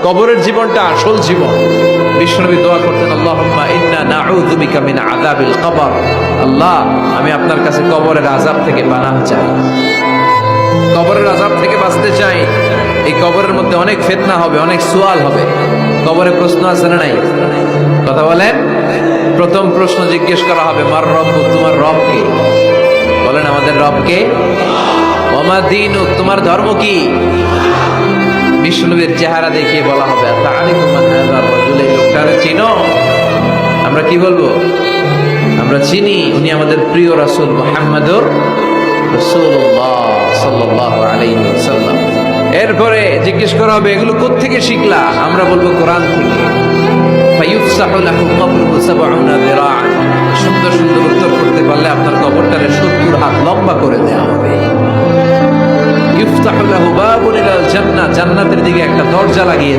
কবরের জীবনটা আসল জীবন। বিশ্বনবী দোয়া করতেন, আল্লাহুম্মা ইন্না নাউযু বিকা মিন আযাবিল কবর। আল্লাহ, আমি আপনার কাছে কবরের আযাব থেকে পানাহ চাই, কবরের আযাব থেকে বাঁচতে চাই। এই কবরের মধ্যে অনেক ফিতনা হবে, অনেক সুয়াল হবে। কবরে প্রশ্ন আছে না নাই? কথা বলেন। প্রথম প্রশ্ন জিজ্ঞেস করা হবে, মার রব্বুক, তোমার রব কে? বলেন, আমাদের রব কে? ওয়া মা দীনুক, তোমার ধর্ম কি? বিষ্ণুবীর চেহারা দেখিয়ে বলা হবে, তাআরিফু মান হাযা রাজুল, এই লোকটারে চিনো? আমরা কি বলবো? আমরা চিনি, উনি আমাদের প্রিয় রাসূল মুহাম্মদুর রাসূলুল্লাহ সাল্লাল্লাহু আলাইহি ওয়াসাল্লাম। এরপরে জিজ্ঞেস করা হবে, এগুলো কোত্থেকে শিখলা? আমরা বলবো কোরআন থেকে। ফায়ুফসাহু লাহু কবরুহু ৭০ যিরাআন। সুন্দর সুন্দর উত্তর করতে পারলে আপনার কবরটারে ৭০ হাত লম্বা করে দেওয়া হবে। ইফতাহু লাহু বাবুন ইলাল জান্নাহ, জান্নাতের দিকে একটা দরজা লাগিয়ে